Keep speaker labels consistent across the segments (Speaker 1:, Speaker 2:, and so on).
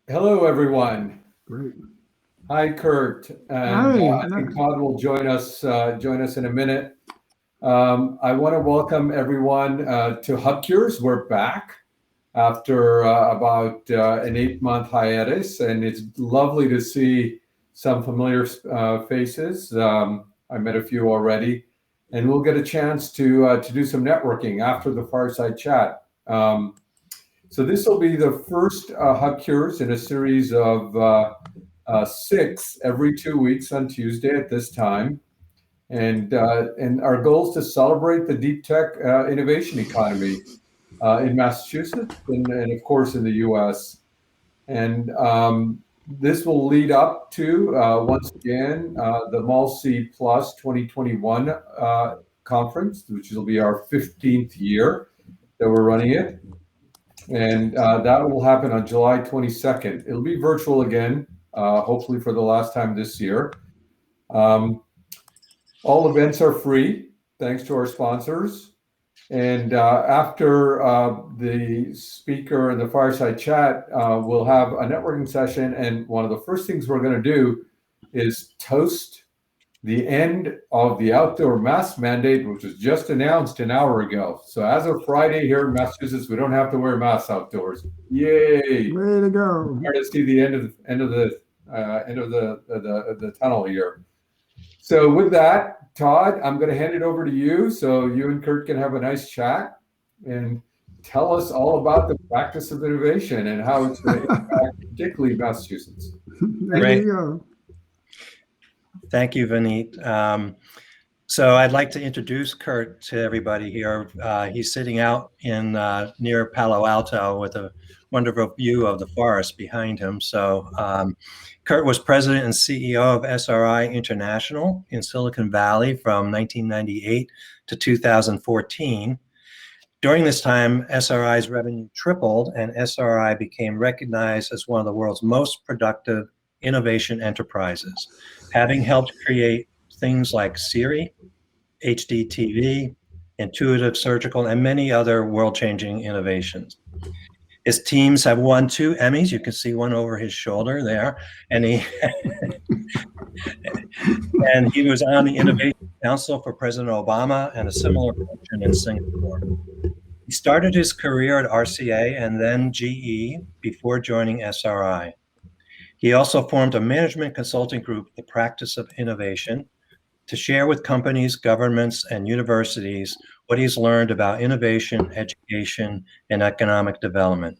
Speaker 1: Hello, everyone.
Speaker 2: Great.
Speaker 1: Hi, Kurt, and
Speaker 2: Hi.
Speaker 1: I think Todd will join us in a minute. I want to welcome everyone to Hub Cures. We're back after about an 8-month hiatus, and it's lovely to see some familiar faces. I met a few already, and we'll get a chance to do some networking after the fireside chat. So this will be the first Hub Cures in a series of 6 every 2 weeks on Tuesday at this time. And our goal is to celebrate the deep tech innovation economy in Massachusetts and of course in the US. And this will lead up to, once again, the MALSI Plus 2021 conference, which will be our 15th year that we're running it. And that will happen on July 22nd. It'll be virtual again, hopefully for the last time this year. All events are free, thanks to our sponsors. And after the speaker and the fireside chat, we'll have a networking session. And one of the first things we're going to do is toast the end of the outdoor mask mandate, which was just announced an hour ago. So as of Friday here in Massachusetts, we don't have to wear masks outdoors. Yay!
Speaker 2: Way to go!
Speaker 1: Hard to see the end of the tunnel here. So with that, Todd, I'm going to hand it over to you, so you and Kurt can have a nice chat and tell us all about the practice of innovation and how it's going to impact particularly Massachusetts.
Speaker 2: There you go.
Speaker 3: Thank you, Vineet. So I'd like to introduce Kurt to everybody here. He's sitting out in near Palo Alto with a wonderful view of the forest behind him. So Kurt was president and CEO of SRI International in Silicon Valley from 1998 to 2014. During this time, SRI's revenue tripled and SRI became recognized as one of the world's most productive innovation enterprises, having helped create things like Siri, HD TV, intuitive surgical, and many other world-changing innovations. His teams have won 2 Emmys. You can see one over his shoulder there. And he was on the Innovation Council for President Obama and a similar function in Singapore. He started his career at RCA and then GE before joining SRI. He also formed a management consulting group, The Practice of Innovation, to share with companies, governments, and universities what he's learned about innovation, education, and economic development.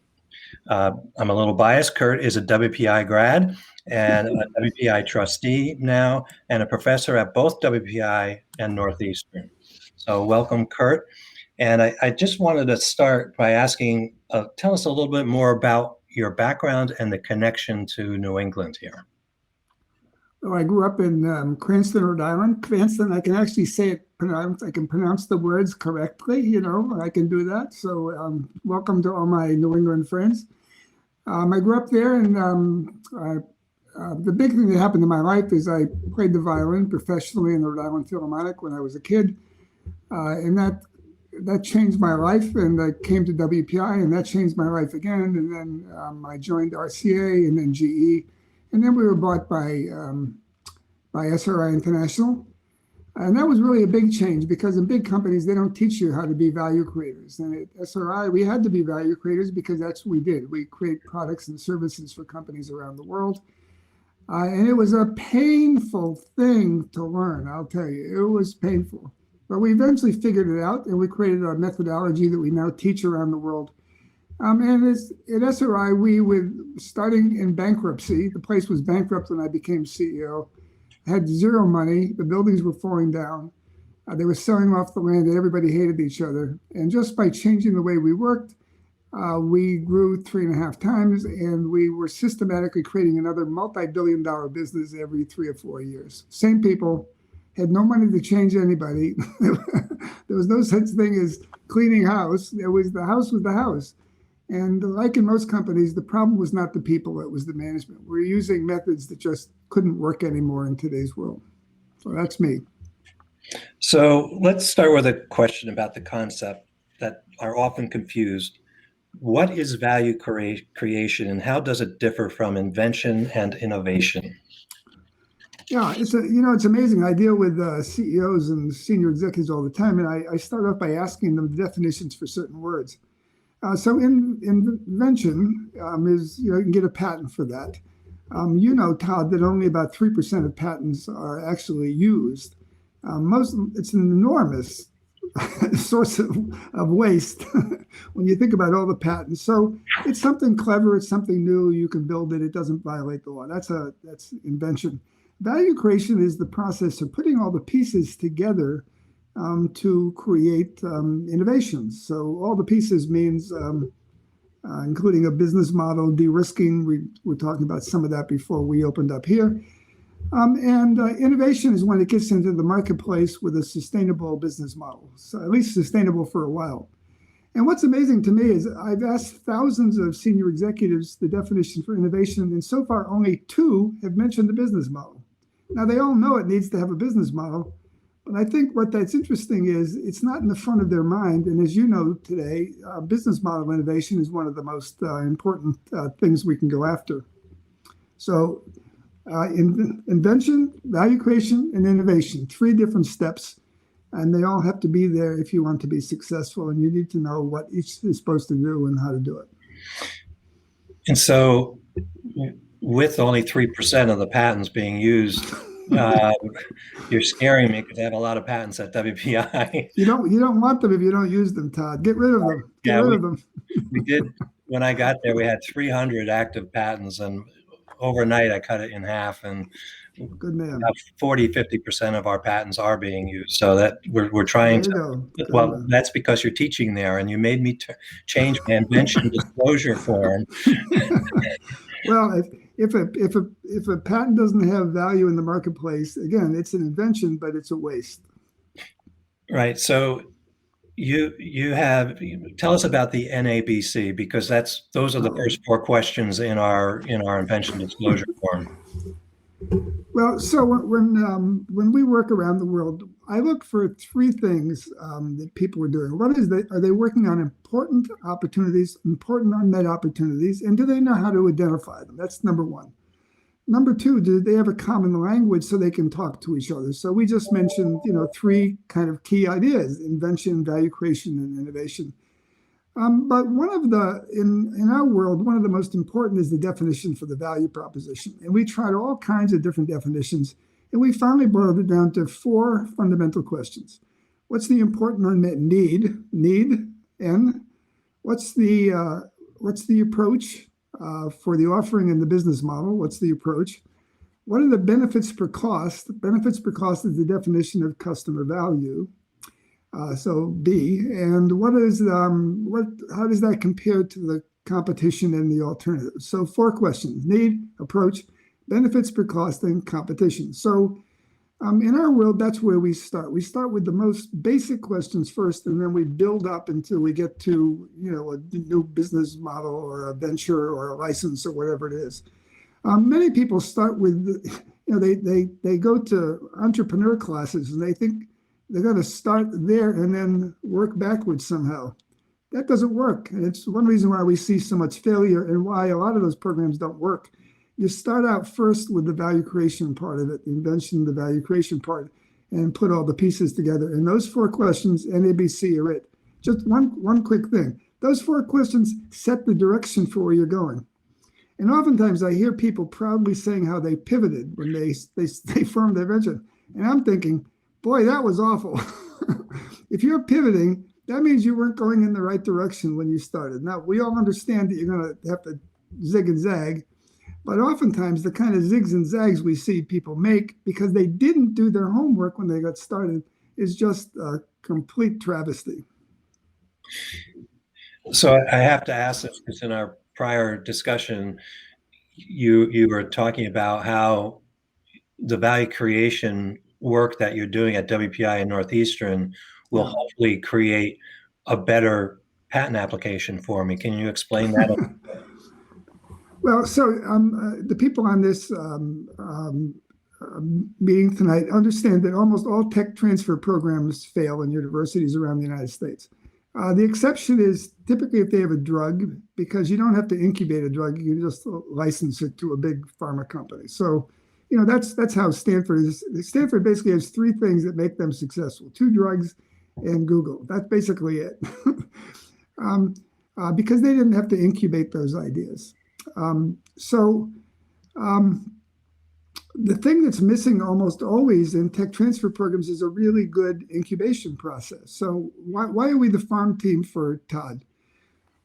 Speaker 3: I'm a little biased. Kurt is a WPI grad and a WPI trustee now, and a professor at both WPI and Northeastern. So welcome, Kurt. And I just wanted to start by asking, tell us a little bit more about your background and the connection to New England here.
Speaker 2: Well, I grew up in Cranston, Rhode Island. Cranston, I can actually say it pronounced. I can pronounce the words correctly, I can do that. So welcome to all my New England friends. I grew up there, and the big thing that happened in my life is I played the violin professionally in the Rhode Island Philharmonic when I was a kid. And that changed my life, and I came to WPI, and that changed my life again. And then I joined RCA and then GE, and then we were bought by SRI International. And that was really a big change, because in big companies, they don't teach you how to be value creators. And at SRI, we had to be value creators because that's what we did. We create products and services for companies around the world. And it was a painful thing to learn, I'll tell you. It was painful. But we eventually figured it out, and we created a methodology that we now teach around the world. And at SRI, we were starting in bankruptcy. The place was bankrupt when I became CEO. I had zero money. The buildings were falling down. They were selling off the land, and everybody hated each other. And just by changing the way we worked, we grew 3.5 times, and we were systematically creating another multi-billion-dollar business every 3 or 4 years. Same people. Had no money to change anybody. There was no such thing as cleaning house. The house was the house. And like in most companies, the problem was not the people, it was the management. We're using methods that just couldn't work anymore in today's world. So that's me.
Speaker 3: So let's start with a question about the concept that are often confused. What is value creation, and how does it differ from invention and innovation?
Speaker 2: Yeah, it's amazing. I deal with CEOs and senior executives all the time, and I start off by asking them the definitions for certain words. So invention is, you can get a patent for that. Todd, that only about 3% of patents are actually used. It's an enormous source of waste when you think about all the patents. So it's something clever, it's something new, you can build it, it doesn't violate the law. That's invention. Value creation is the process of putting all the pieces together to create innovations. So all the pieces means including a business model, de-risking. We were talking about some of that before we opened up here. And innovation is when it gets into the marketplace with a sustainable business model, so at least sustainable for a while. And what's amazing to me is I've asked thousands of senior executives the definition for innovation, and so far only 2 have mentioned the business model. Now, they all know it needs to have a business model, but I think what that's interesting is it's not in the front of their mind. And as you know today, business model innovation is one of the most important things we can go after. So invention, value creation, and innovation, 3 different steps, and they all have to be there if you want to be successful, and you need to know what each is supposed to do and how to do it.
Speaker 3: And so with only 3% of the patents being used, you're scaring me because I have a lot of patents at WPI.
Speaker 2: You don't want them if you don't use them, Todd. Get rid of them. Get rid of them.
Speaker 3: We did. When I got there, we had 300 active patents, and overnight I cut it in half, and
Speaker 2: good man.
Speaker 3: 40-50% of our patents are being used. So that we're trying to. Well, that's because you're teaching there, and you made me change my invention disclosure form.
Speaker 2: Well, if a patent doesn't have value in the marketplace, again, it's an invention, but it's a waste.
Speaker 3: Right. So tell us about the NABC, because those are the first 4 questions in our invention disclosure form.
Speaker 2: Well, so when we work around the world, I look for 3 things that people are doing. One is are they working on important opportunities, important unmet opportunities, and do they know how to identify them? That's number 1. Number 2, do they have a common language so they can talk to each other? So we just mentioned, 3 kind of key ideas: invention, value creation, and innovation. But in our world, one of the most important is the definition for the value proposition. And we tried all kinds of different definitions, and we finally boiled it down to 4 fundamental questions. What's the important unmet need? N. What's the approach for the offering and the business model? What's the approach? What are the benefits per cost? Benefits per cost is the definition of customer value. So B, and how does that compare to the competition and the alternatives? So 4 questions: need, approach, benefits per cost, and competition. So in our world, that's where we start. We start with the most basic questions first, and then we build up until we get to a new business model or a venture or a license or whatever it is. Many people start with they go to entrepreneur classes and they think they're going to start there and then work backwards somehow. That doesn't work. And it's one reason why we see so much failure and why a lot of those programs don't work. You start out first with the value creation part of it, the invention, the value creation part, and put all the pieces together. And those 4 questions, NABC, are it. Just one quick thing. Those 4 questions set the direction for where you're going. And oftentimes I hear people proudly saying how they pivoted when they formed their venture. And I'm thinking, boy, that was awful. If you're pivoting, that means you weren't going in the right direction when you started. Now, we all understand that you're going to have to zig and zag, but oftentimes the kind of zigs and zags we see people make because they didn't do their homework when they got started is just a complete travesty.
Speaker 3: So I have to ask this because in our prior discussion, you were talking about how the value creation work that you're doing at WPI and Northeastern will hopefully create a better patent application for me. Can you explain that?
Speaker 2: Well, so the people on this meeting tonight understand that almost all tech transfer programs fail in universities around the United States. The exception is typically if they have a drug, because you don't have to incubate a drug, you just license it to a big pharma company. So, that's how Stanford is. Stanford basically has three things that make them successful: 2 drugs and Google. That's basically it. Because they didn't have to incubate those ideas. The thing that's missing almost always in tech transfer programs is a really good incubation process. So why are we the farm team for Todd?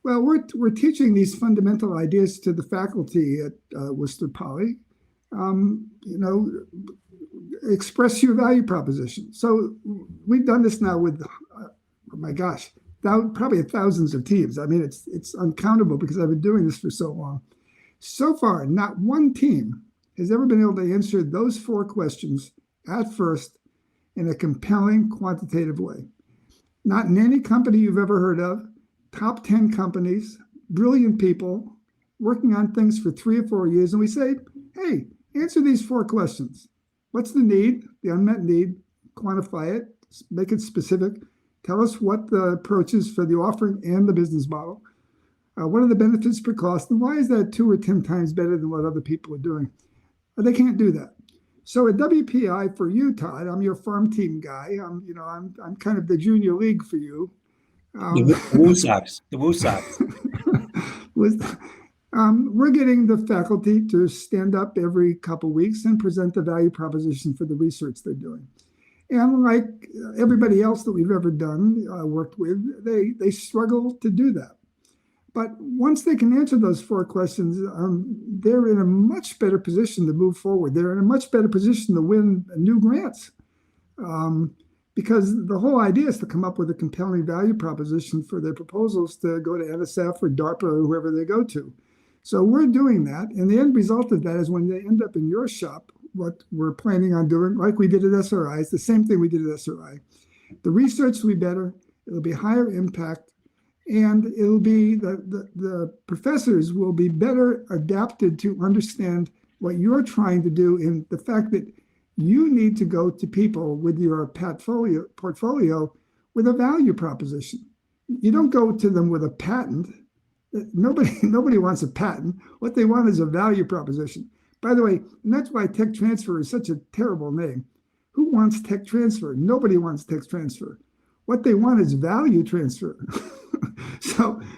Speaker 2: Well, we're teaching these fundamental ideas to the faculty at Worcester Poly. Express your value proposition. So we've done this now with, oh my gosh, probably thousands of teams. I mean, it's uncountable because I've been doing this for so long. So far, not one team has ever been able to answer those 4 questions at first in a compelling, quantitative way. Not in any company you've ever heard of, top 10 companies, brilliant people, working on things for 3 or 4 years. And we say, hey, answer these 4 questions. What's the need, the unmet need? Quantify it, make it specific. Tell us what the approach is for the offering and the business model. What are the benefits per cost? And why is that 2 or 10 times better than what other people are doing? They can't do that. So at WPI, for you, Todd, I'm your farm team guy. I'm kind of the junior league for you.
Speaker 3: The Woo Sox.
Speaker 2: We're getting the faculty to stand up every couple of weeks and present the value proposition for the research they're doing. And like everybody else that we've ever worked with, they struggle to do that. But once they can answer those 4 questions, they're in a much better position to move forward. They're in a much better position to win new grants. Because the whole idea is to come up with a compelling value proposition for their proposals to go to NSF or DARPA or whoever they go to. So we're doing that. And the end result of that is when they end up in your shop, what we're planning on doing, like we did at SRI, it's the same thing we did at SRI. The research will be better, it'll be higher impact, and it'll be the professors will be better adapted to understand what you're trying to do, in the fact that you need to go to people with your portfolio with a value proposition. You don't go to them with a patent. Nobody wants a patent. What they want is a value proposition. By the way, and that's why tech transfer is such a terrible name. Who wants tech transfer? Nobody wants tech transfer. What they want is value transfer.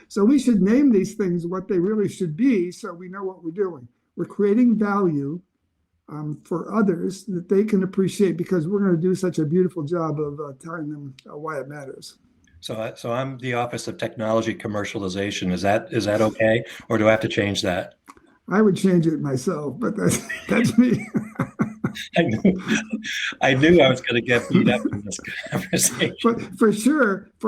Speaker 2: So we should name these things what they really should be, so we know what we're doing. We're creating value for others that they can appreciate, because we're going to do such a beautiful job of telling them why it matters.
Speaker 3: So I'm the Office of Technology Commercialization. Is that okay, or do I have to change that?
Speaker 2: I would change it myself, but that's me.
Speaker 3: I knew I was going to get beat up in this conversation.
Speaker 2: But for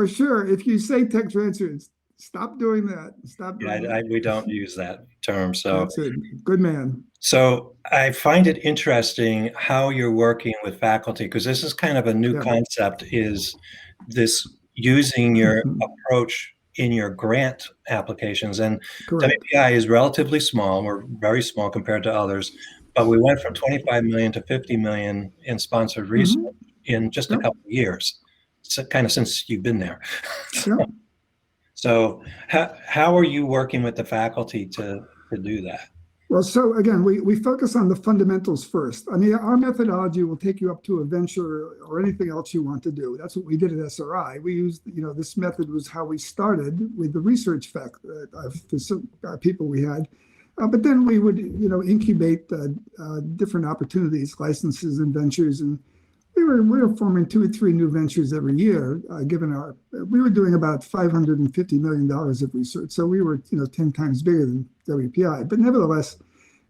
Speaker 2: sure, if you say tech transfer, stop doing that. Stop doing that.
Speaker 3: We don't use that term. So
Speaker 2: that's it. Good man.
Speaker 3: So I find it interesting how you're working with faculty, because this is kind of a new concept, is this using your approach in your grant applications. And
Speaker 2: Correct.
Speaker 3: WPI is relatively small. We're very small compared to others, but we went from 25 million to 50 million in sponsored research in just a couple of years, so kind of since you've been there. So how are you working with the faculty to do that?
Speaker 2: Well, so again, we focus on the fundamentals first. I mean, our methodology will take you up to a venture or anything else you want to do. That's what we did at SRI. We used, this method was how we started with the research people we had. But then we would, incubate different opportunities, licenses and ventures. And we were forming 2 or 3 new ventures every year, we were doing about $550 million of research. So we were, 10 times bigger than WPI. But nevertheless,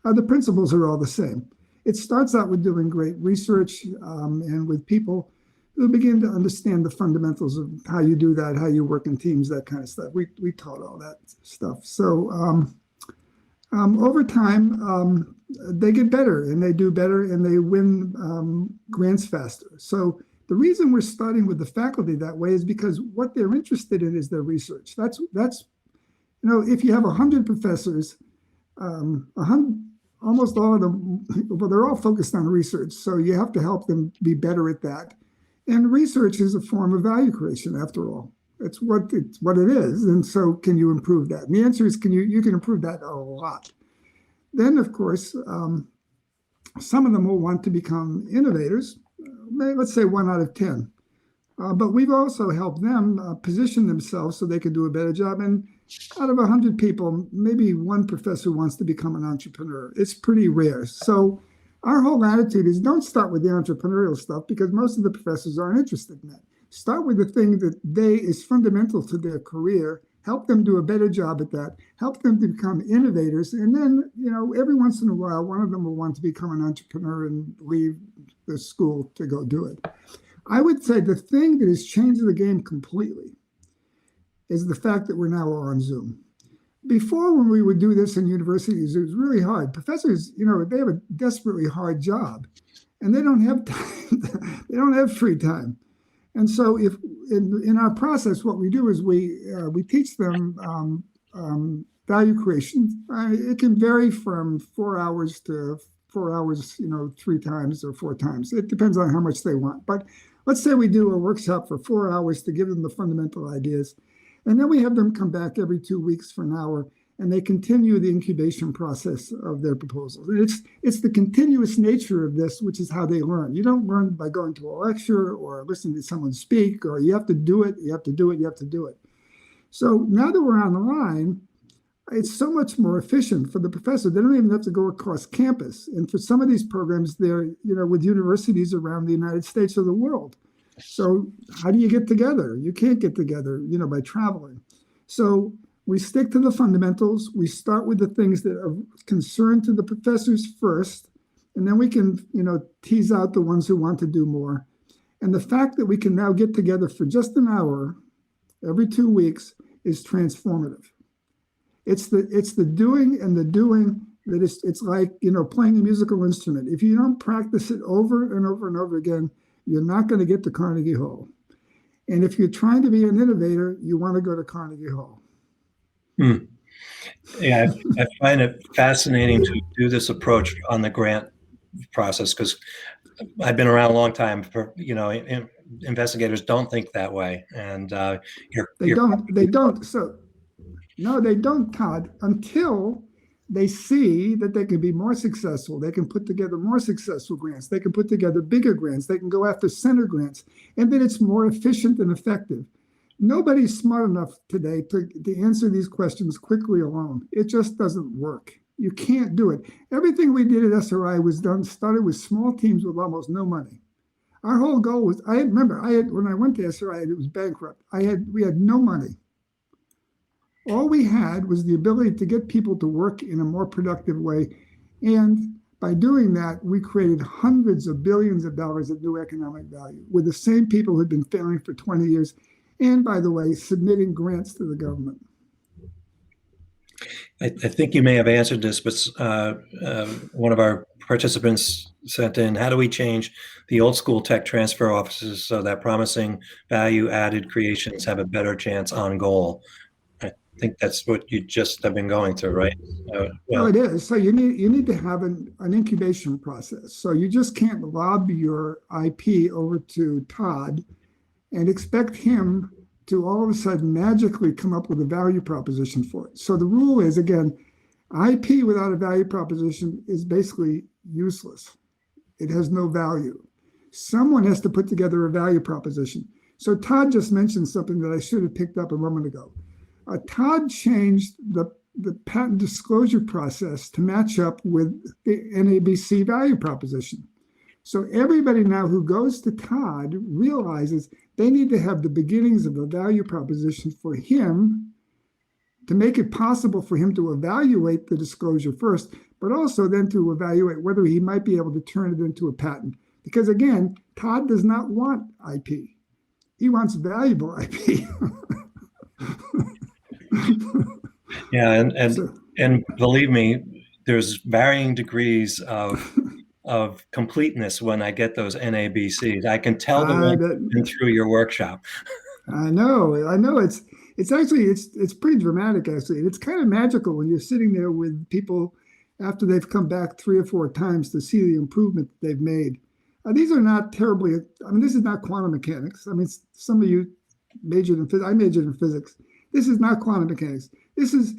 Speaker 2: the principles are all the same. It starts out with doing great research and with people who begin to understand the fundamentals of how you do that, how you work in teams, that kind of stuff. We taught all that stuff. So over time, they get better and they do better and they win grants faster. So the reason we're starting with the faculty that way is because what they're interested in is their research. That's if you have 100 professors, almost all of them, well, they're all focused on research. So you have to help them be better at that. And research is a form of value creation, after all. It's what it is. And so can you improve that? And the answer is you can improve that a lot. Then, of course, some of them will want to become innovators, let's say 1 out of 10. But we've also helped them position themselves so they can do a better job. And out of 100 people, maybe one professor wants to become an entrepreneur. It's pretty rare. So our whole attitude is don't start with the entrepreneurial stuff because most of the professors aren't interested in that. Start with the thing that is fundamental to their career. Help them do a better job at that. Help them to become innovators. And then, every once in a while, one of them will want to become an entrepreneur and leave the school to go do it. I would say the thing that has changed the game completely is the fact that we're now all on Zoom. Before, when we would do this in universities, it was really hard. Professors, they have a desperately hard job, and they don't have time. They don't have free time. And so if in our process, what we do is we teach them value creation. It can vary from 4 hours to 4 hours, 3 times or 4 times. It depends on how much they want. But let's say we do a workshop for 4 hours to give them the fundamental ideas. And then we have them come back every 2 weeks for an hour, and they continue the incubation process of their proposals. And it's the continuous nature of this, which is how they learn. You don't learn by going to a lecture or listening to someone speak, or you have to do it, you have to do it, you have to do it. So now that we're on the line, it's so much more efficient for the professor. They don't even have to go across campus. And for some of these programs, they're, with universities around the United States or the world. So how do you get together? You can't get together, by traveling. So we stick to the fundamentals. We start with the things that are concerned to the professors first, and then we can, tease out the ones who want to do more. And the fact that we can now get together for just an hour every 2 weeks is transformative. It's the doing and the doing that it's like, playing a musical instrument. If you don't practice it over and over and over again, you're not going to get to Carnegie Hall. And if you're trying to be an innovator, you want to go to Carnegie Hall.
Speaker 3: Yeah, I find it fascinating to do this approach on the grant process because I've been around a long time. Investigators don't think that way, and
Speaker 2: they don't. So no, they don't, Todd, until they see that they can be more successful. They can put together more successful grants. They can put together bigger grants. They can go after center grants, and then it's more efficient and effective. Nobody's smart enough today to answer these questions quickly alone. It just doesn't work. You can't do it. Everything we did at SRI started with small teams with almost no money. Our whole goal was, when I went to SRI, it was bankrupt. We had no money. All we had was the ability to get people to work in a more productive way. And by doing that, we created hundreds of billions of dollars of new economic value with the same people who had been failing for 20 years. And by the way, submitting grants to the government.
Speaker 3: I think you may have answered this, but one of our participants sent in, how do we change the old school tech transfer offices so that promising value added creations have a better chance on goal? I think that's what you just have been going through, right?
Speaker 2: No, it is. So you need to have an incubation process. So you just can't lob your IP over to Todd and expect him to all of a sudden magically come up with a value proposition for it. So the rule is, again, IP without a value proposition is basically useless. It has no value. Someone has to put together a value proposition. So Todd just mentioned something that I should have picked up a moment ago. Todd changed the patent disclosure process to match up with the NABC value proposition. So everybody now who goes to Todd realizes they need to have the beginnings of a value proposition for him to make it possible for him to evaluate the disclosure first, but also then to evaluate whether he might be able to turn it into a patent. Because again, Todd does not want IP. He wants valuable IP.
Speaker 3: Yeah, and believe me, there's varying degrees of completeness when I get those NABCs. I can tell them been through your workshop.
Speaker 2: I know. It's actually it's pretty dramatic actually. It's kind of magical when you're sitting there with people after they've come back 3 or 4 times to see the improvement that they've made. These are not terribly. This is not quantum mechanics. Some of you majored in I majored in physics. This is not quantum mechanics. This is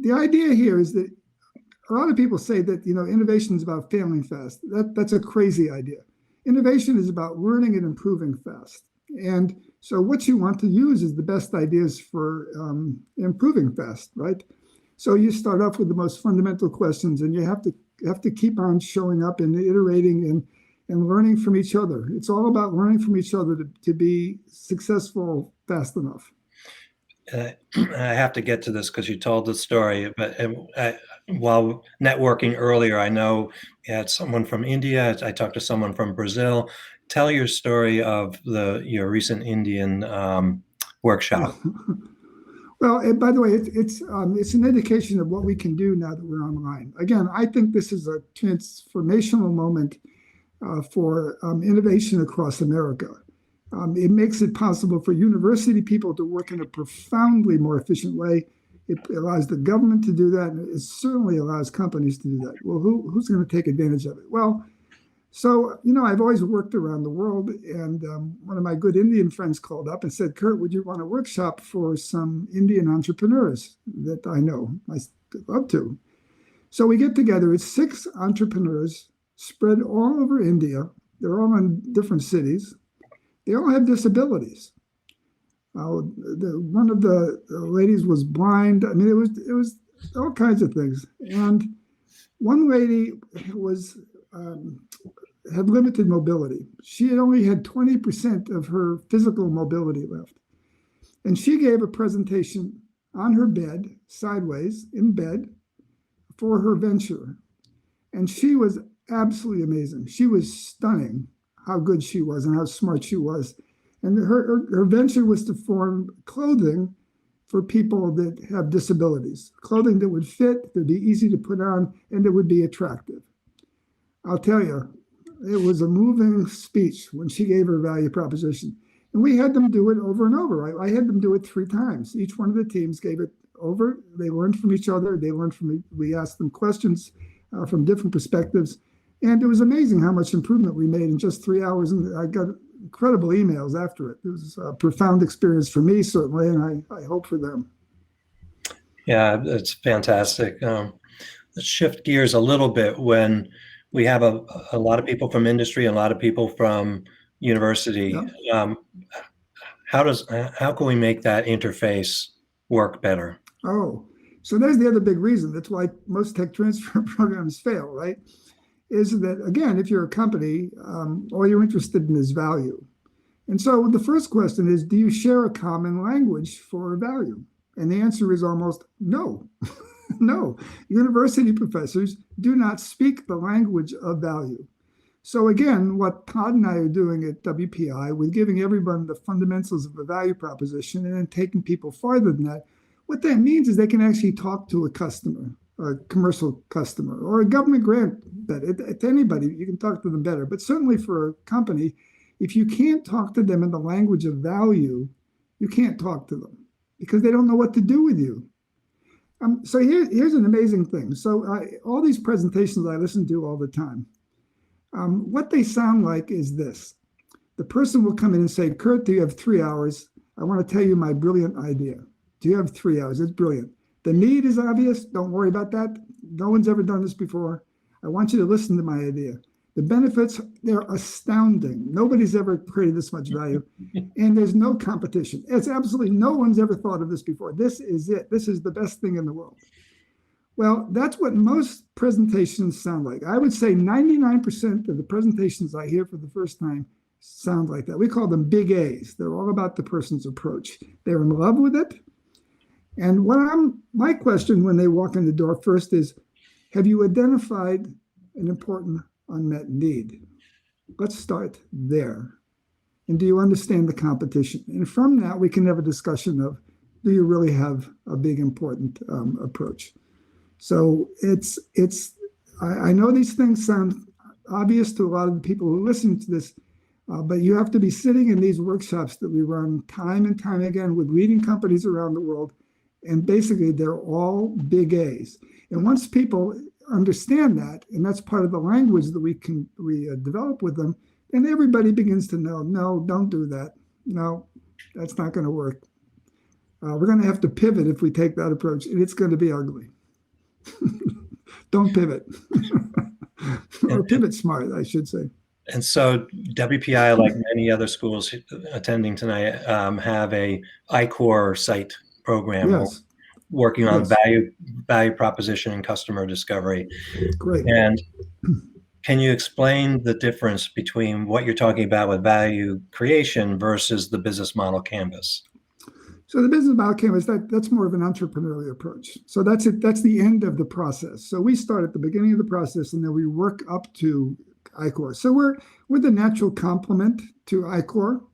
Speaker 2: the idea here is that a lot of people say that innovation is about failing fast. That's a crazy idea. Innovation is about learning and improving fast. And so what you want to use is the best ideas for improving fast, right? So you start off with the most fundamental questions, and you have to keep on showing up and iterating and learning from each other. It's all about learning from each other to be successful fast enough.
Speaker 3: I have to get to this because you told the story, but while networking earlier, I know you had someone from India. I talked to someone from Brazil. Tell your story of your recent Indian workshop.
Speaker 2: Well, by the way, it's an indication of what we can do now that we're online. Again, I think this is a transformational moment for innovation across America. It makes it possible for university people to work in a profoundly more efficient way. It allows the government to do that, and it certainly allows companies to do that. Well, who's going to take advantage of it? Well, so, I've always worked around the world, and one of my good Indian friends called up and said, Kurt, would you run a workshop for some Indian entrepreneurs that I know? I'd love to. So we get together. It's 6 entrepreneurs spread all over India. They're all in different cities. They all have disabilities. One of the ladies was blind. I mean, it was all kinds of things. And one lady had limited mobility. She had only had 20% of her physical mobility left. And she gave a presentation on her bed, sideways, in bed, for her venture. And she was absolutely amazing. She was stunning how good she was and how smart she was. And her venture was to form clothing for people that have disabilities, clothing that would fit, that would be easy to put on, and that would be attractive. I'll tell you, it was a moving speech when she gave her value proposition. And we had them do it over and over. I had them do it 3 times. Each one of the teams gave it over. They learned from each other. They learned from me. We asked them questions from different perspectives. And it was amazing how much improvement we made in just 3 hours. And I got incredible emails after it. It was a profound experience for me, certainly, and I hope for them.
Speaker 3: Yeah, it's fantastic. Let's shift gears a little bit. When we have a lot of people from industry and a lot of people from university, yeah. How can we make that interface work better?
Speaker 2: Oh, so there's the other big reason. That's why most tech transfer programs fail, right? Is that, again, if you're a company, all you're interested in is value. And so the first question is, do you share a common language for value? And the answer is almost no. No. University professors do not speak the language of value. So again, what Todd and I are doing at WPI, with giving everyone the fundamentals of a value proposition and then taking people farther than that, what that means is they can actually talk to a customer, a commercial customer, or a government grant. To anybody, you can talk to them better. But certainly for a company, if you can't talk to them in the language of value, you can't talk to them because they don't know what to do with you. So here's an amazing thing. So all these presentations I listen to all the time, what they sound like is this. The person will come in and say, Kurt, do you have 3 hours? I want to tell you my brilliant idea. Do you have 3 hours? It's brilliant. The need is obvious. Don't worry about that. No one's ever done this before. I want you to listen to my idea. The benefits, they're astounding. Nobody's ever created this much value. And there's no competition. It's absolutely no one's ever thought of this before. This is it. This is the best thing in the world. Well, that's what most presentations sound like. I would say 99% of the presentations I hear for the first time sound like that. We call them big A's. They're all about the person's approach. They're in love with it. And my question when they walk in the door first is, have you identified an important unmet need? Let's start there. And do you understand the competition? And from that, we can have a discussion of, do you really have a big, important approach? So I know these things sound obvious to a lot of the people who listen to this, but you have to be sitting in these workshops that we run time and time again with leading companies around the world. And basically, they're all big A's. And once people understand that, and that's part of the language that we develop with them, then everybody begins to know, no, don't do that. No, That's not going to work. We're going to have to pivot if we take that approach, and it's going to be ugly. Don't pivot. Or pivot smart, I should say.
Speaker 3: And so WPI, like many other schools attending tonight, have a I-Core site program.
Speaker 2: Yes.
Speaker 3: Working on
Speaker 2: Yes.
Speaker 3: value proposition and customer discovery.
Speaker 2: Great.
Speaker 3: And can you explain the difference between what you're talking about with value creation versus the business model canvas?
Speaker 2: So the business model canvas, that's more of an entrepreneurial approach. So that's it. That's the end of the process. So we start at the beginning of the process, and then we work up to I-Core. So we're the natural complement to I-Core.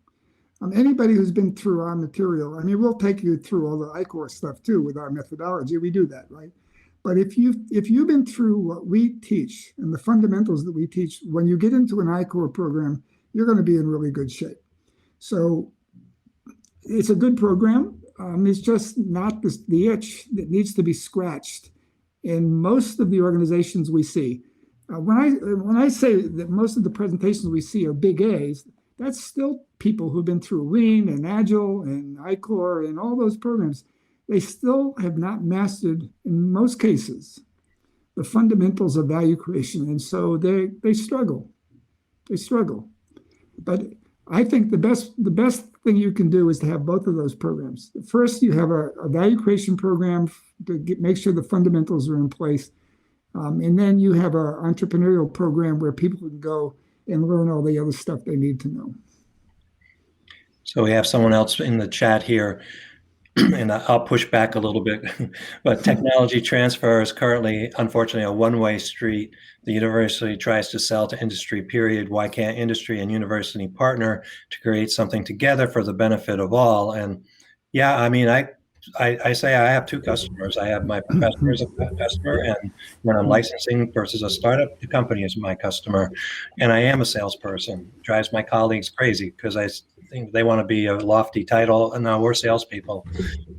Speaker 2: Anybody who's been through our material, I mean, we'll take you through all the I-Core stuff too with our methodology. We do that, right? But if you've been through what we teach and the fundamentals that we teach, when you get into an I-Core program, you're going to be in really good shape. So it's a good program. It's just not the itch that needs to be scratched in most of the organizations we see. When I say that most of the presentations we see are big A's, that's still people who've been through Lean and Agile and I-Core and all those programs. They still have not mastered, in most cases, the fundamentals of value creation. And so they struggle. They struggle. But I think the best thing you can do is to have both of those programs. First, you have a value creation program to make sure the fundamentals are in place. And then you have an entrepreneurial program where people can go and learn all the other stuff they need to know.
Speaker 3: So we have someone else in the chat here, and I'll push back a little bit, but technology transfer is currently, unfortunately, a one-way street. The university tries to sell to industry, period. Why can't industry and university partner to create something together for the benefit of all? And yeah, I mean, I say I have two customers. I have my professor as a customer, and when I'm licensing versus a startup, the company is my customer. And I am a salesperson. It drives my colleagues crazy because I think they want to be a lofty title, and now we're salespeople.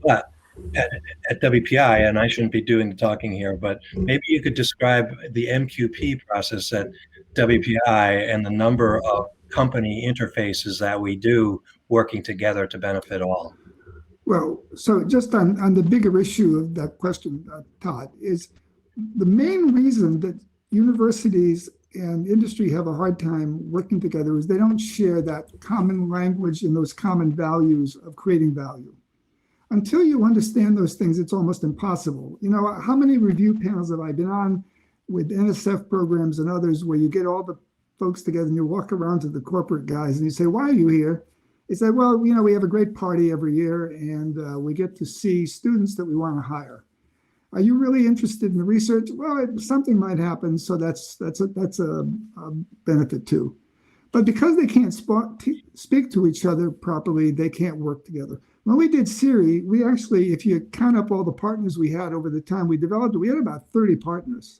Speaker 3: But at WPI, and I shouldn't be doing the talking here, but maybe you could describe the MQP process at WPI and the number of company interfaces that we do working together to benefit all.
Speaker 2: Well, so just on the bigger issue of that question, Todd, is the main reason that universities and industry have a hard time working together is they don't share that common language and those common values of creating value. Until you understand those things, it's almost impossible. You know, how many review panels have I been on with NSF programs and others where you get all the folks together and you walk around to the corporate guys and you say, why are you here? They say, well, you know, we have a great party every year and we get to see students that we want to hire. Are you really interested in the research? Well, something might happen, so that's a benefit too. But because they can't speak to each other properly, they can't work together. When we did Siri, we actually, if you count up all the partners we had over the time we developed it, we had about 30 partners.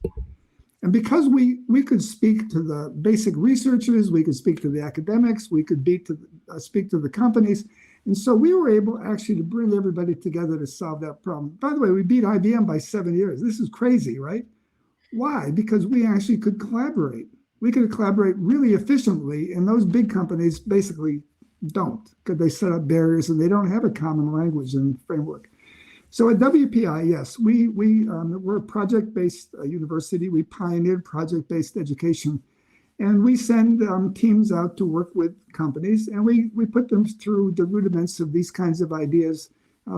Speaker 2: And because we could speak to the basic researchers, we could speak to the academics, we could speak to the companies. And so we were able actually to bring everybody together to solve that problem. By the way, we beat IBM by 7 years. This is crazy, right? Why? Because we actually could collaborate. We could collaborate really efficiently, and those big companies basically don't, because they set up barriers and they don't have a common language and framework. So at WPI, yes, we're a project-based university. We pioneered project-based education. And we send teams out to work with companies, and we put them through the rudiments of these kinds of ideas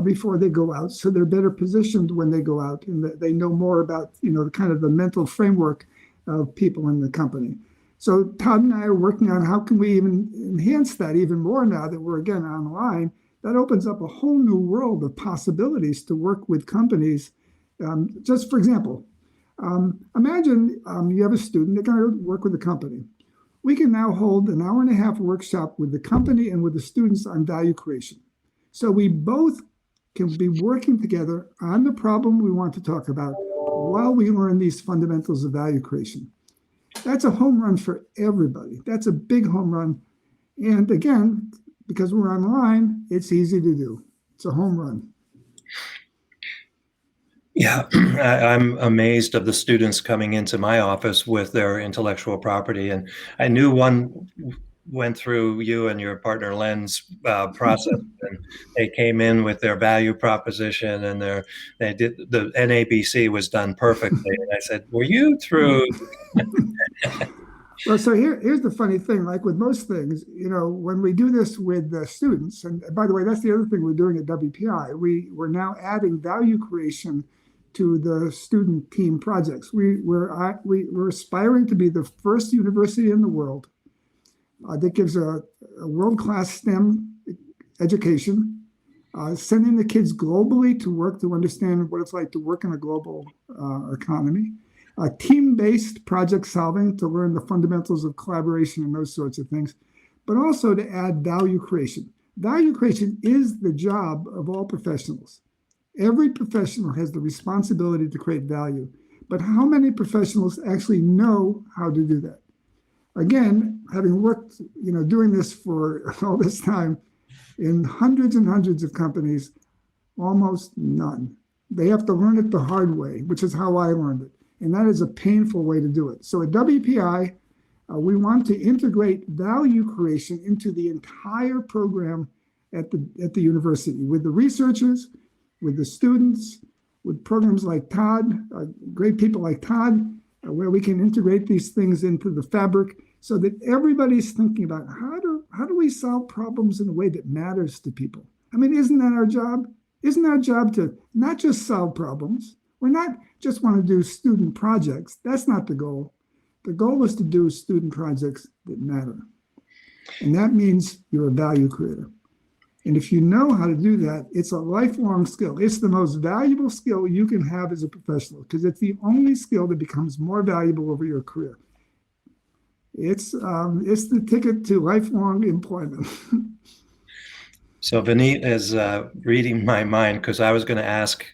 Speaker 2: before they go out, so they're better positioned when they go out, and they know more about, you know, kind of the mental framework of people in the company. So Todd and I are working on how can we even enhance that even more now that we're again online. That opens up a whole new world of possibilities to work with companies. Just for example, imagine you have a student, they're going to work with a company. We can now hold an hour-and-a-half workshop with the company and with the students on value creation. So we both can be working together on the problem we want to talk about while we learn these fundamentals of value creation. That's a home run for everybody. That's a big home run. And again, because we're online, it's easy to do. It's a home run.
Speaker 3: Yeah, I'm amazed of the students coming into my office with their intellectual property. And I knew one went through you and your partner Len's process, and they came in with their value proposition, and they did the NABC was done perfectly. And I said, "Were you through?"
Speaker 2: Well, so here's the funny thing. Like with most things, when we do this with the students, and by the way, that's the other thing we're doing at WPI. We're now adding value creation to the student team projects. We're aspiring to be the first university in the world that gives a world-class STEM education, sending the kids globally to work to understand what it's like to work in a global economy. Team-based project solving to learn the fundamentals of collaboration and those sorts of things, but also to add value creation. Value creation is the job of all professionals. Every professional has the responsibility to create value, but how many professionals actually know how to do that? Again, having worked, doing this for all this time in hundreds and hundreds of companies, almost none. They have to learn it the hard way, which is how I learned it. And that is a painful way to do it. So at WPI, we want to integrate value creation into the entire program at the university with the researchers, with the students, with programs like Todd, great people like Todd, where we can integrate these things into the fabric so that everybody's thinking about how do we solve problems in a way that matters to people? I mean, isn't that our job? Isn't our job to not just solve problems? We're not just want to do student projects. That's not the goal. The goal is to do student projects that matter. And that means you're a value creator. And if you know how to do that, it's a lifelong skill. It's the most valuable skill you can have as a professional because it's the only skill that becomes more valuable over your career. It's the ticket to lifelong employment.
Speaker 3: So Vineet is reading my mind because I was going to ask,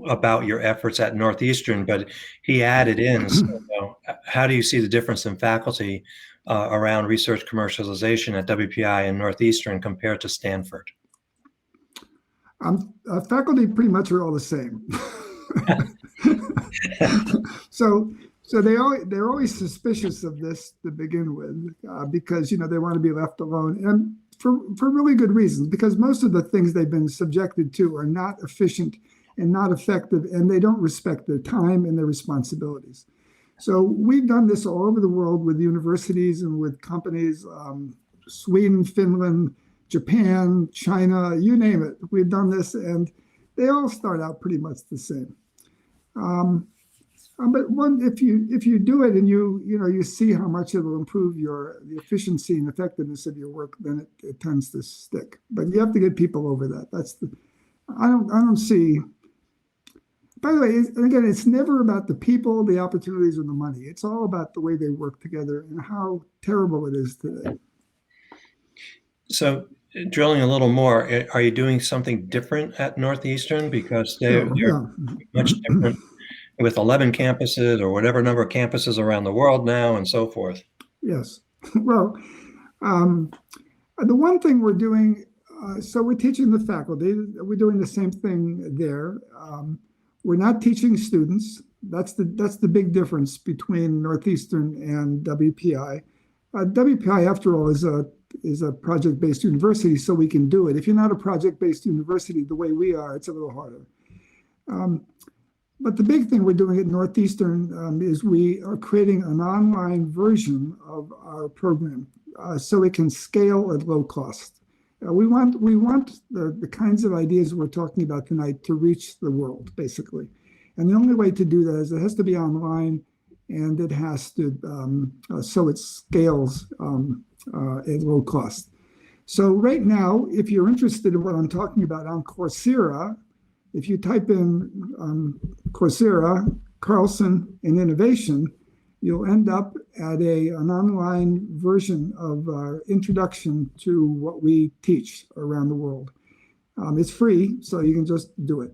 Speaker 3: about your efforts at Northeastern, but he added in, so, how do you see the difference in faculty around research commercialization at WPI and Northeastern compared to Stanford?
Speaker 2: Faculty pretty much are all the same. So they're always suspicious of this to begin with because, they want to be left alone. And for really good reasons, because most of the things they've been subjected to are not efficient and not effective, and they don't respect their time and their responsibilities. So we've done this all over the world with universities and with companies, Sweden, Finland, Japan, China, you name it. We've done this, and they all start out pretty much the same. But if you do it and you see how much it'll improve the efficiency and effectiveness of your work, then it tends to stick. But you have to get people over that. I don't see. By the way, again, it's never about the people, the opportunities, or the money. It's all about the way they work together and how terrible it is today.
Speaker 3: So, drilling a little more, are you doing something different at Northeastern because they're much different? With 11 campuses or whatever number of campuses around the world now and so forth.
Speaker 2: Yes. Well, the one thing we're doing, so we're teaching the faculty. We're doing the same thing there. We're not teaching students. That's the big difference between Northeastern and WPI. WPI, after all, is a project-based university, so we can do it. If you're not a project-based university the way we are, it's a little harder. But the big thing we're doing at Northeastern is we are creating an online version of our program so it can scale at low cost. We want the kinds of ideas we're talking about tonight to reach the world, basically. And the only way to do that is it has to be online, and it has to, so it scales at low cost. So right now, if you're interested in what I'm talking about on Coursera, if you type in Coursera, Carlson, and Innovation, you'll end up at an online version of our introduction to what we teach around the world. It's free, so you can just do it.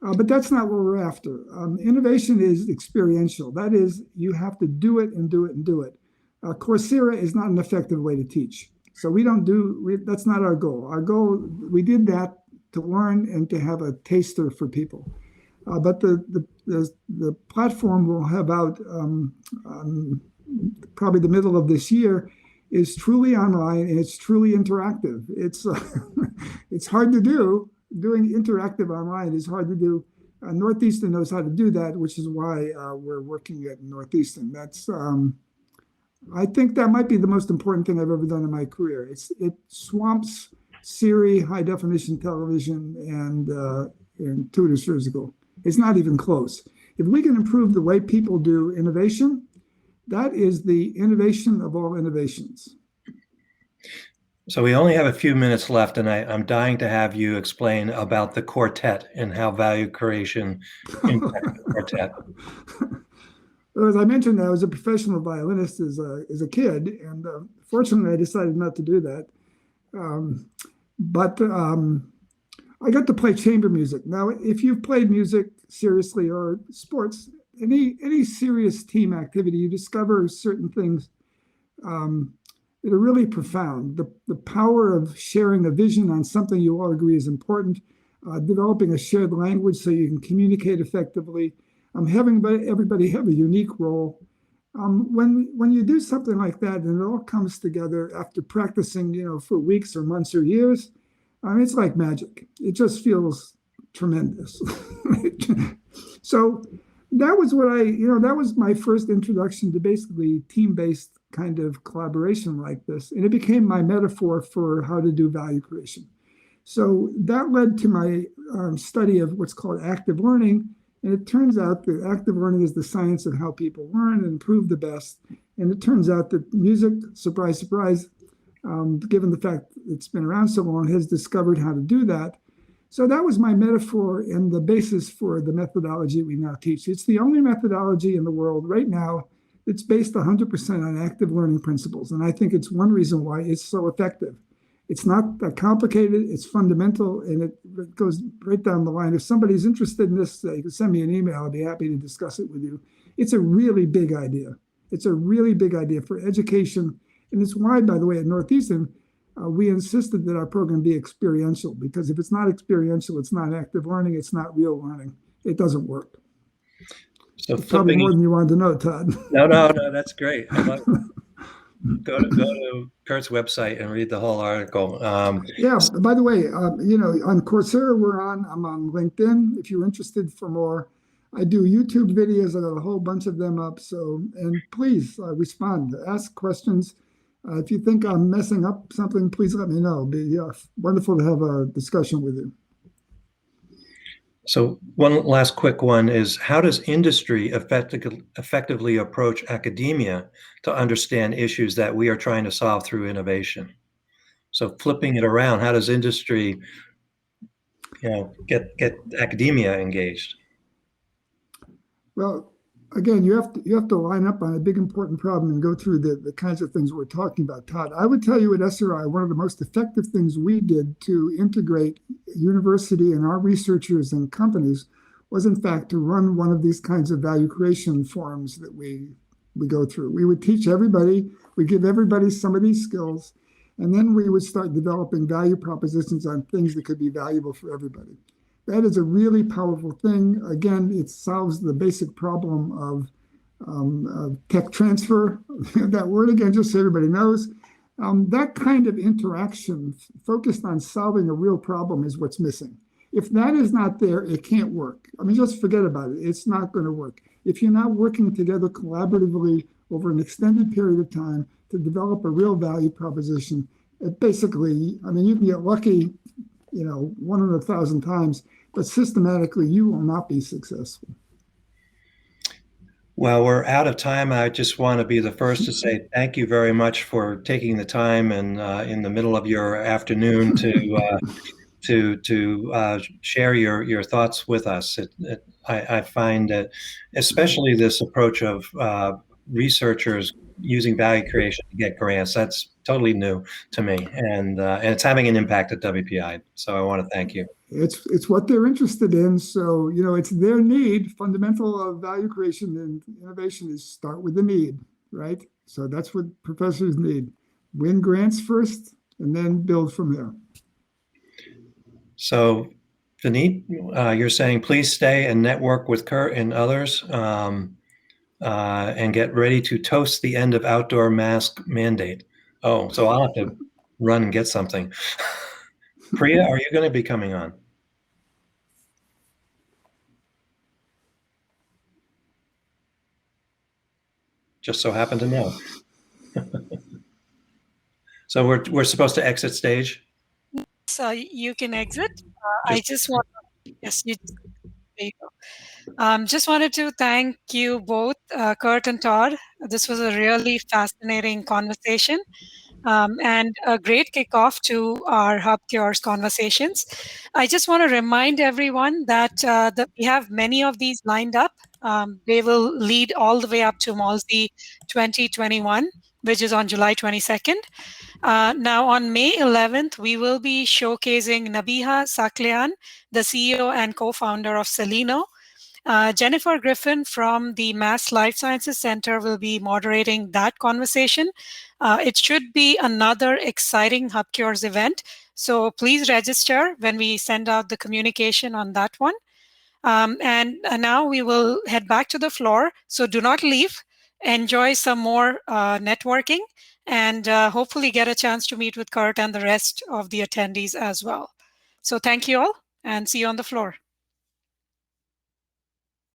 Speaker 2: But that's not what we're after. Innovation is experiential. That is, you have to do it and do it and do it. Coursera is not an effective way to teach. So that's not our goal. Our goal, we did that to learn and to have a taster for people. But the platform will have out probably the middle of this year is truly online and it's truly interactive. It's it's hard to do. Doing interactive online is hard to do. Northeastern knows how to do that, which is why we're working at Northeastern. That's I think that might be the most important thing I've ever done in my career. It swamps Siri, high definition television, and Tudor surgical. It's not even close. If we can improve the way people do innovation, that is the innovation of all innovations.
Speaker 3: So we only have a few minutes left, and I'm dying to have you explain about the quartet and how value creation impacts the quartet.
Speaker 2: Well, as I mentioned, I was a professional violinist as a kid, and fortunately, I decided not to do that. But I got to play chamber music. Now, if you've played music seriously or sports, any serious team activity, you discover certain things that are really profound. The power of sharing a vision on something you all agree is important, developing a shared language so you can communicate effectively, having everybody have a unique role. When you do something like that and it all comes together after practicing, for weeks or months or years, it's like magic. It just feels tremendous. So that was that was my first introduction to basically team-based kind of collaboration like this. And it became my metaphor for how to do value creation. So that led to my study of what's called active learning. And it turns out that active learning is the science of how people learn and improve the best. And it turns out that music, surprise, surprise, given the fact it's been around so long, has discovered how to do that. So that was my metaphor and the basis for the methodology we now teach. It's the only methodology in the world right now that's based 100% on active learning principles. And I think it's one reason why it's so effective. It's not that complicated, it's fundamental, and it goes right down the line. If somebody's interested in this, you can send me an email. I'll be happy to discuss it with you. It's a really big idea. It's a really big idea for education. And it's why, by the way, at Northeastern, we insisted that our program be experiential, because if it's not experiential, it's not active learning, it's not real learning. It doesn't work.
Speaker 3: So
Speaker 2: probably more than you wanted to know, Todd.
Speaker 3: No, that's great. I love it. Go to Curt's website and read the whole article.
Speaker 2: Yeah. By the way, on Coursera, I'm on LinkedIn. If you're interested for more, I do YouTube videos. I got a whole bunch of them up. So, and please respond, ask questions. If you think I'm messing up something, please let me know. It'd be wonderful to have a discussion with you.
Speaker 3: So one last quick one is, how does industry effectively approach academia to understand issues that we are trying to solve through innovation? So flipping it around, how does industry, get academia engaged?
Speaker 2: Well, again, you have to line up on a big important problem and go through the kinds of things we're talking about, Todd. I would tell you at SRI, one of the most effective things we did to integrate university and our researchers and companies was, in fact, to run one of these kinds of value creation forums that we go through. We would teach everybody, we give everybody some of these skills, and then we would start developing value propositions on things that could be valuable for everybody. That is a really powerful thing. Again, it solves the basic problem of tech transfer. That word again, just so everybody knows. That kind of interaction focused on solving a real problem is what's missing. If that is not there, it can't work. I mean, just forget about it. It's not going to work. If you're not working together collaboratively over an extended period of time to develop a real value proposition, basically, I mean, you can get lucky, 1 in 1,000 times, but systematically, you will not be successful.
Speaker 3: Well, we're out of time. I just want to be the first to say thank you very much for taking the time and in the middle of your afternoon to share your thoughts with us. I find that, especially this approach of researchers using value creation to get grants, that's totally new to me, and it's having an impact at WPI. So I want to thank you.
Speaker 2: It's what they're interested in. So, it's their need. Fundamental of value creation and innovation is start with the need, right? So that's what professors need. Win grants first and then build from there.
Speaker 3: So, Vineet, you're saying please stay and network with Curt and others and get ready to toast the end of outdoor mask mandate. Oh, so I'll have to run and get something. Priya, are you going to be coming on? Just so happen to know. So we're supposed to exit stage?
Speaker 4: So you can exit.
Speaker 3: Just-
Speaker 4: I just want yes, you there you go. Just wanted to thank you both, Kurt and Todd. This was a really fascinating conversation. And a great kickoff to our Hub Cures conversations. I just want to remind everyone that, we have many of these lined up. They will lead all the way up to MALSI 2021, which is on July 22nd. Now, on May 11th, we will be showcasing Nabiha Saklian, the CEO and co-founder of Celino. Jennifer Griffin from the Mass Life Sciences Center will be moderating that conversation. It should be another exciting Hub Cures event. So please register when we send out the communication on that one. And now we will head back to the floor. So do not leave. Enjoy some more networking and hopefully get a chance to meet with Kurt and the rest of the attendees as well. So thank you all and see you on the floor.